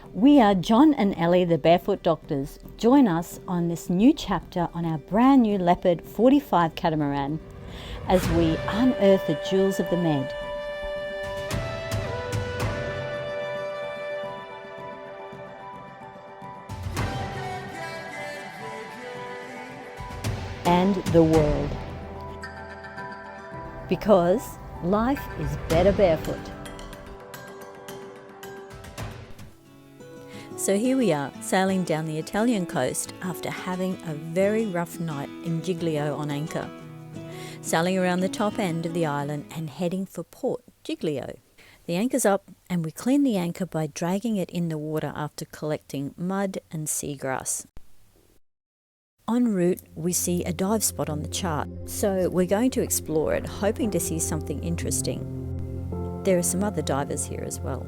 We are John and Ellie, the Barefoot Doctors. Join us on this new chapter on our brand new Leopard 45 catamaran as we unearth the jewels of the Med. And the world. Because life is better barefoot. So here we are, sailing down the Italian coast after having a very rough night in Giglio on anchor. Sailing around the top end of the island and heading for Port Giglio. The anchor's up and we clean the anchor by dragging it in the water after collecting mud and seagrass. En route, we see a dive spot on the chart, so we're going to explore it, hoping to see something interesting. There are some other divers here as well.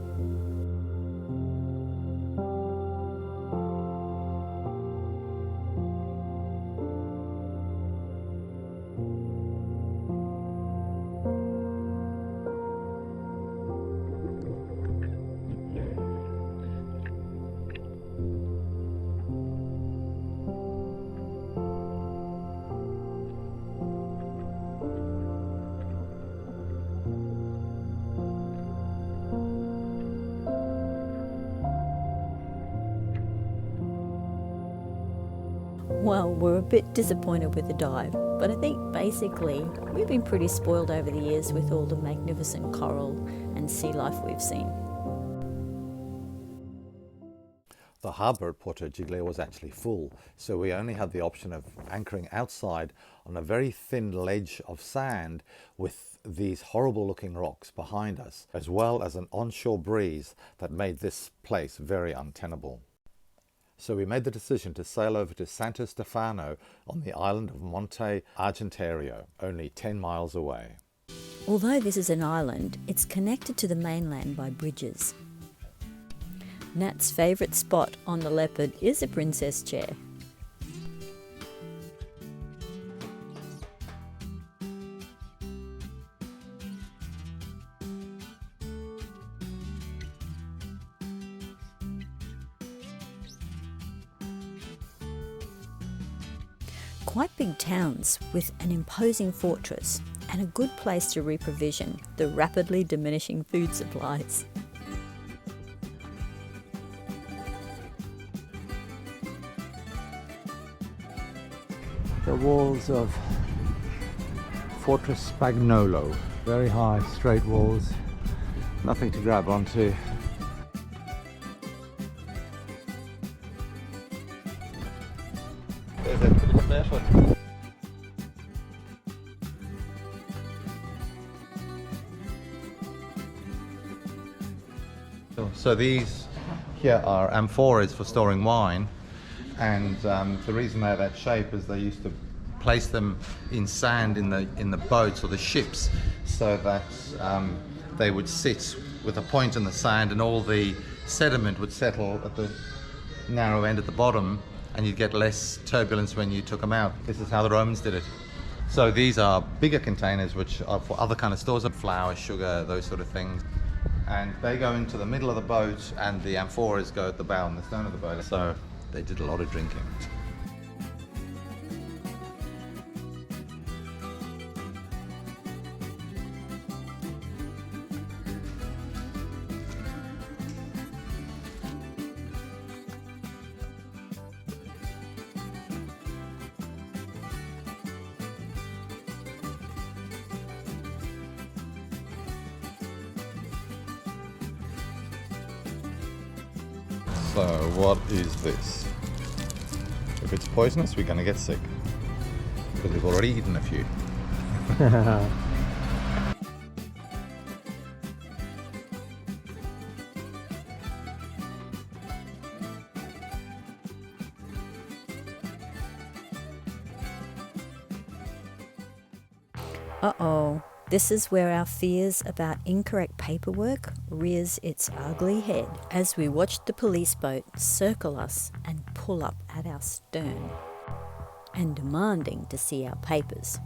Well, we're a bit disappointed with the dive, but I think basically we've been pretty spoiled over the years with all the magnificent coral and sea life we've seen. The harbour at Porto Giglio was actually full, so we only had the option of anchoring outside on a very thin ledge of sand with these horrible looking rocks behind us, as well as an onshore breeze that made this place very untenable. So we made the decision to sail over to Santo Stefano on the island of Monte Argentario, only 10 miles away. Although this is an island, it's connected to the mainland by bridges. Nat's favourite spot on the Leopard is a princess chair. Quite big towns with an imposing fortress and a good place to reprovision the rapidly diminishing food supplies. The walls of Fortress Spagnolo, very high, straight walls, nothing to grab onto. Barefoot. So these here are amphoras for storing wine, and the reason they're that shape is they used to place them in sand in the boats or the ships, so that they would sit with a point in the sand and all the sediment would settle at the narrow end at the bottom, and you'd get less turbulence when you took them out. This is how the Romans did it. So these are bigger containers which are for other kind of stores of flour, sugar, those sort of things. And they go into the middle of the boat and the amphoras go at the bow and the stern of the boat. So they did a lot of drinking. So what is this? If it's poisonous, we're going to get sick, because we've already eaten a few. Uh-oh. This is where our fears about incorrect paperwork rears its ugly head as we watch the police boat circle us and pull up at our stern and demanding to see our papers.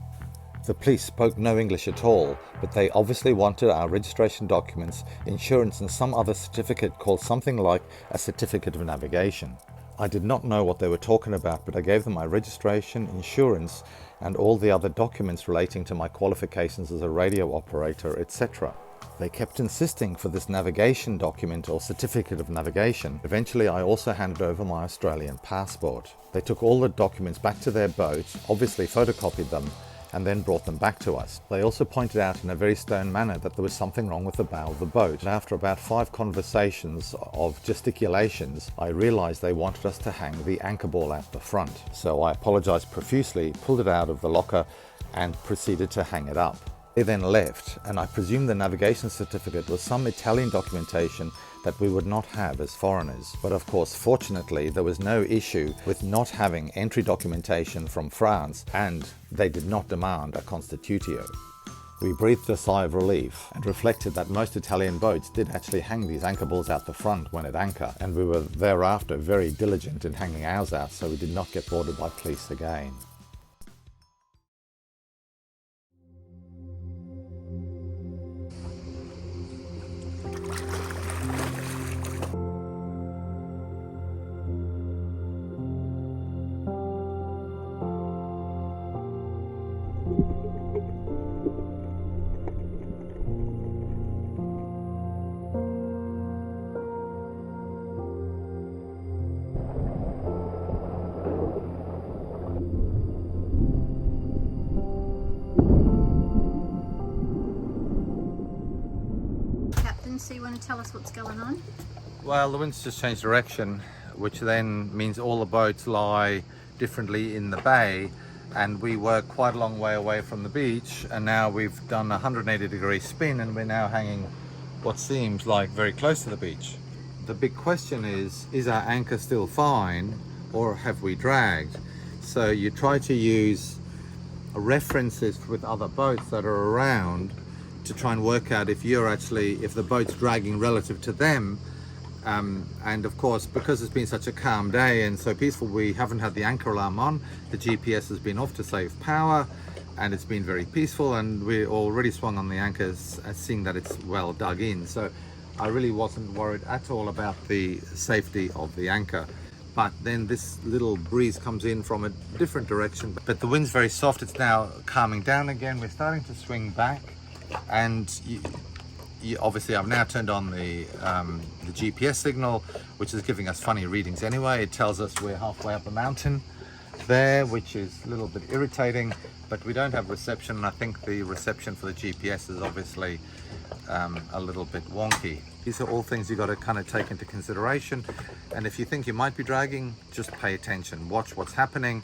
The police spoke no English at all, but they obviously wanted our registration documents, insurance and some other certificate called something like a certificate of navigation. I did not know what they were talking about, but I gave them my registration, insurance and all the other documents relating to my qualifications as a radio operator, etc. They kept insisting for this navigation document or certificate of navigation. Eventually I also handed over my Australian passport. They took all the documents back to their boat, obviously photocopied them, and then brought them back to us. They also pointed out in a very stern manner that there was something wrong with the bow of the boat. And after about 5 conversations of gesticulations, I realized they wanted us to hang the anchor ball out the front. So I apologized profusely, pulled it out of the locker and proceeded to hang it up. They then left, and I presume the navigation certificate was some Italian documentation that we would not have as foreigners. But of course, fortunately, there was no issue with not having entry documentation from France, and they did not demand a constitutio. We breathed a sigh of relief and reflected that most Italian boats did actually hang these anchor balls out the front when at anchor, and we were thereafter very diligent in hanging ours out so we did not get boarded by police again. So you want to tell us what's going on? Well, the wind's just changed direction, which then means all the boats lie differently in the bay, and we were quite a long way away from the beach, and now we've done a 180-degree spin and we're now hanging what seems like very close to the beach. The big question is our anchor still fine or have we dragged? So you try to use references with other boats that are around to try and work out if the boat's dragging relative to them. And of course, because it's been such a calm day and so peaceful, we haven't had the anchor alarm on. The GPS has been off to save power, and it's been very peaceful, and we're already swung on the anchors, seeing that it's well dug in. So I really wasn't worried at all about the safety of the anchor. But then this little breeze comes in from a different direction, but the wind's very soft. It's now calming down again. We're starting to swing back, and obviously I've now turned on the GPS signal, which is giving us funny readings anyway. It tells us we're halfway up a mountain there, which is a little bit irritating, but we don't have reception, and I think the reception for the GPS is obviously a little bit wonky. These are all things you've got to kind of take into consideration, and if you think you might be dragging, just pay attention, watch what's happening,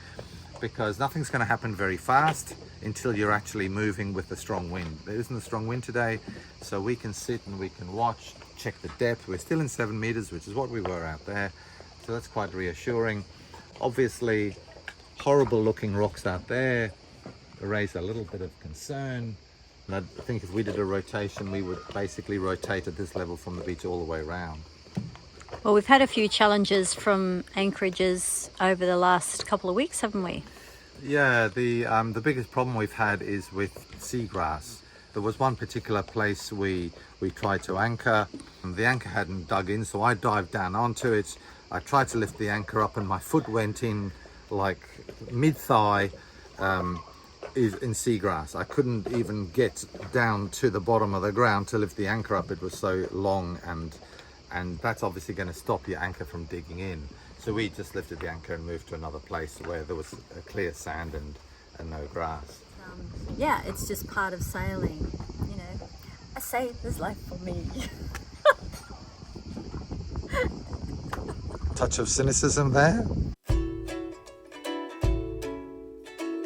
because nothing's going to happen very fast until you're actually moving with the strong wind. There isn't a strong wind today, so we can sit and we can watch, check the depth. We're still in 7 meters, which is what we were out there, so that's quite reassuring. Obviously, horrible looking rocks out there raise a little bit of concern. And I think if we did a rotation, we would basically rotate at this level from the beach all the way around. Well, we've had a few challenges from anchorages over the last couple of weeks, haven't we? Yeah, the biggest problem we've had is with seagrass. There was one particular place we tried to anchor. The anchor hadn't dug in, so I dived down onto it. I tried to lift the anchor up and my foot went in like mid-thigh in seagrass. I couldn't even get down to the bottom of the ground to lift the anchor up. It was so long, and that's obviously going to stop your anchor from digging in. So we just lifted the anchor and moved to another place where there was a clear sand and no grass. Yeah, it's just part of sailing, you know. A sailor's life for me. Touch of cynicism there.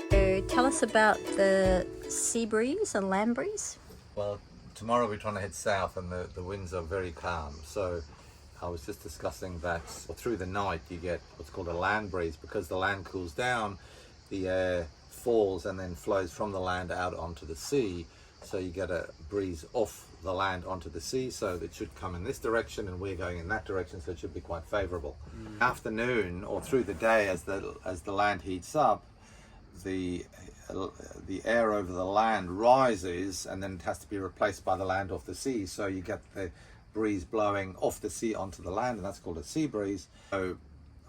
So tell us about the sea breeze and land breeze. Well, tomorrow we're trying to head south and the winds are very calm. So I was just discussing that through the night you get what's called a land breeze. Because the land cools down, the air falls and then flows from the land out onto the sea. So you get a breeze off the land onto the sea, so it should come in this direction and we're going in that direction, so it should be quite favorable. Afternoon or through the day, as the land heats up, the the air over the land rises, and then it has to be replaced by the land off the sea. So you get the breeze blowing off the sea onto the land, and that's called a sea breeze. So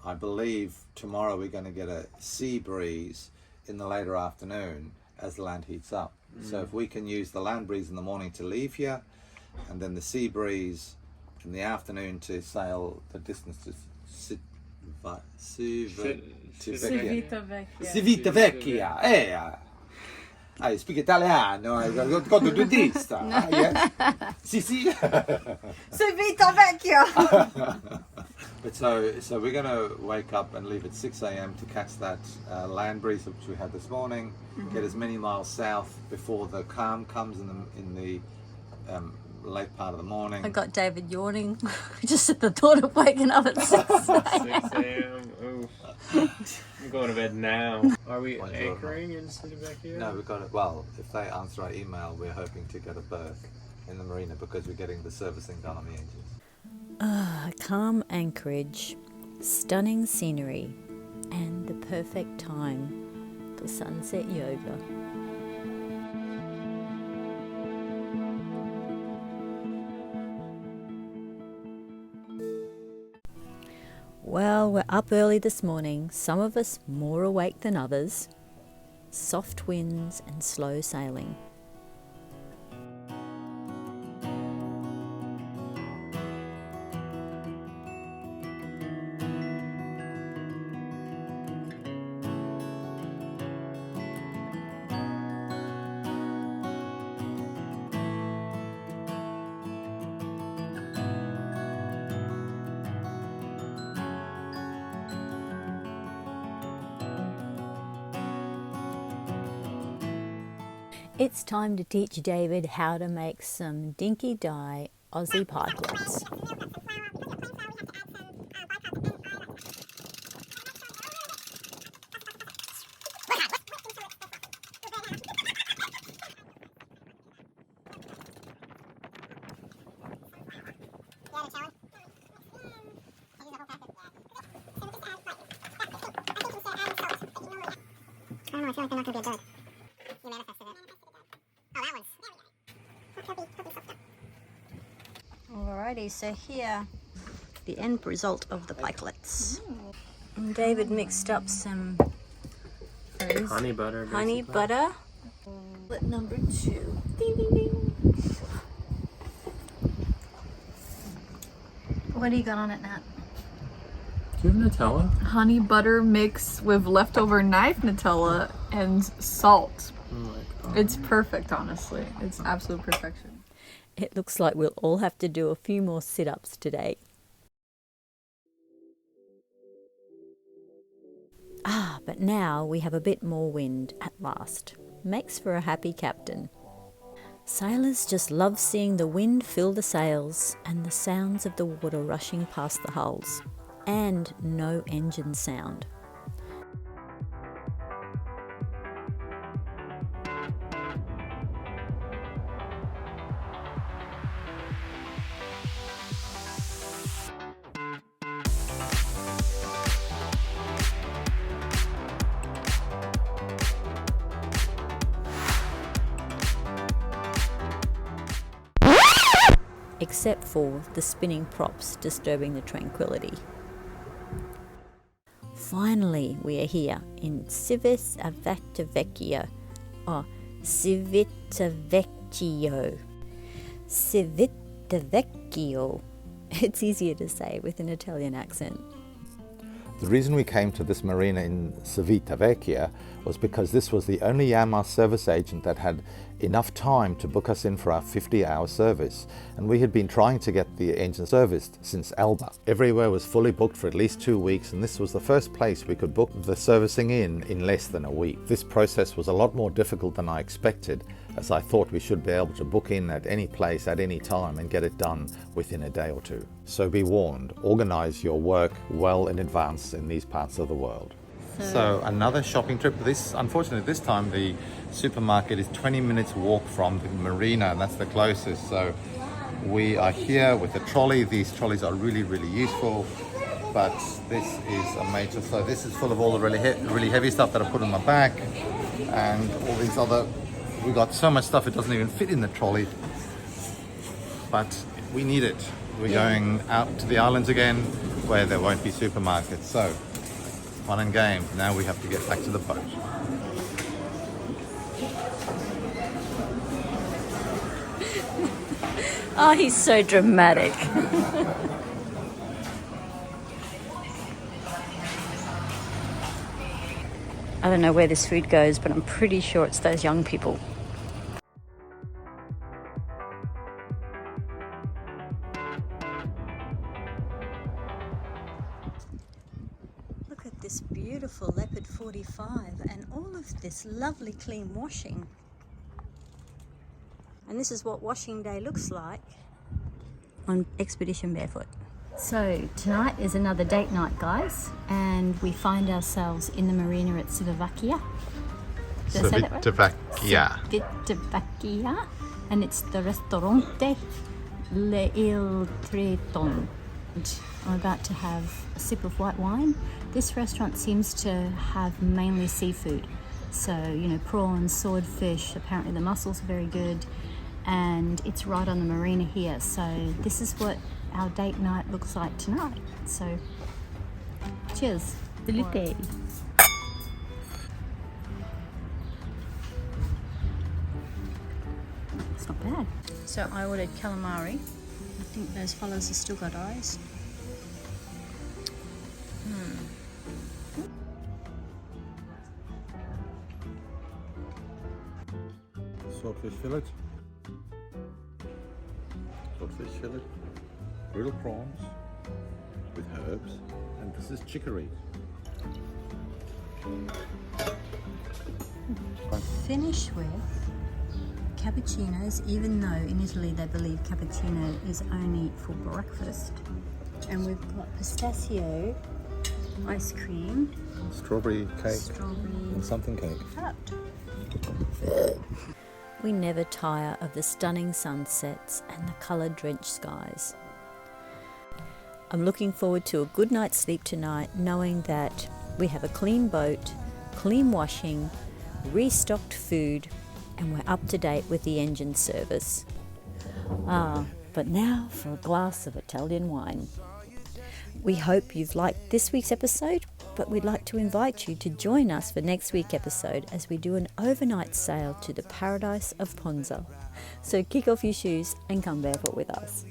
I believe tomorrow we're going to get a sea breeze in the later afternoon as the land heats up. So if we can use the land breeze in the morning to leave here, and then the sea breeze in the afternoon to sail the distance to Civitavecchia. I speak Italiano, I got the dentista. Yes. Sì. Civitavecchia! But so we're going to wake up and leave at 6 a.m. to catch that land breeze which we had this morning, get as many miles south before the calm comes in the late part of the morning. I got David yawning just at the thought of waking up at 6 a.m. Oof. I'm going to bed now. Are we anchoring in Civitavecchia? No, we've got it. Well, if they answer our email, we're hoping to get a berth in the marina because we're getting the servicing done on the engines. Calm anchorage, stunning scenery, and the perfect time for sunset yoga. Well, we're up early this morning, some of us more awake than others. Soft winds and slow sailing. It's time to teach David how to make some dinky dye Aussie pikelets. I feel like they're not going to be a bird. You manifested it. Oh, that one's. Alrighty, so here, the end result of the pikelets. And David mixed up some honey butter. Honey butter. Pilot number 2. Ding, ding, ding. What do you got on it, Nat? Do you have Nutella? Honey butter mix with leftover knife Nutella and salt. Oh my God. It's perfect, honestly. It's absolute perfection. It looks like we'll all have to do a few more sit-ups today. But now we have a bit more wind at last. Makes for a happy captain. Sailors just love seeing the wind fill the sails and the sounds of the water rushing past the hulls. And no engine sound. Except for the spinning props disturbing the tranquility. Finally, we are here in Civitavecchia, or Civitavecchio. Civitavecchio. It's easier to say with an Italian accent. The reason we came to this marina in Civitavecchia was because this was the only Yanmar service agent that had enough time to book us in for our 50-hour service, and we had been trying to get the engine serviced since Alba. Everywhere was fully booked for at least 2 weeks, and this was the first place we could book the servicing in less than a week. This process was a lot more difficult than I expected, as I thought we should be able to book in at any place at any time and get it done within a day or two. So be warned, organize your work well in advance in these parts of the world. So another shopping trip. Unfortunately this time the supermarket is 20 minutes walk from the marina, and that's the closest. So we are here with a trolley. These trolleys are really, really useful, but this is a major, so this is full of all the really heavy stuff that I put on my back. and all these other. We got so much stuff it doesn't even fit in the trolley, but we need it. We're going out to the islands again, where there won't be supermarkets. So, fun and games. Now we have to get back to the boat. Oh, he's so dramatic. I don't know where this food goes, but I'm pretty sure it's those young people. Look at this beautiful Leopard 45 and all of this lovely clean washing. And this is what washing day looks like on Expedition Barefoot. So tonight is another date night, guys, and we find ourselves in the marina at Civitavecchia. Did I say that right? Civitavecchia. Civitavecchia, and it's the Ristorante Il Treton. I'm about to have a sip of white wine. This restaurant seems to have mainly seafood. So, you know, prawns, swordfish, apparently the mussels are very good. And it's right on the marina here. So this is what our date night looks like tonight. So, cheers. Salute. It's not bad. So I ordered calamari. I think those fellas have still got eyes. Swordfish fillet. Swordfish fillet. Grilled prawns with herbs, and this is chicory. Finish with cappuccinos, even though in Italy they believe cappuccino is only for breakfast. And we've got pistachio ice cream, Strawberry cake, strawberry and something cake. tart. We never tire of the stunning sunsets and the colour-drenched skies. I'm looking forward to a good night's sleep tonight, knowing that we have a clean boat, clean washing, restocked food, and we're up to date with the engine service. But now for a glass of Italian wine. We hope you've liked this week's episode, but we'd like to invite you to join us for next week's episode as we do an overnight sail to the paradise of Ponza. So kick off your shoes and come barefoot with us.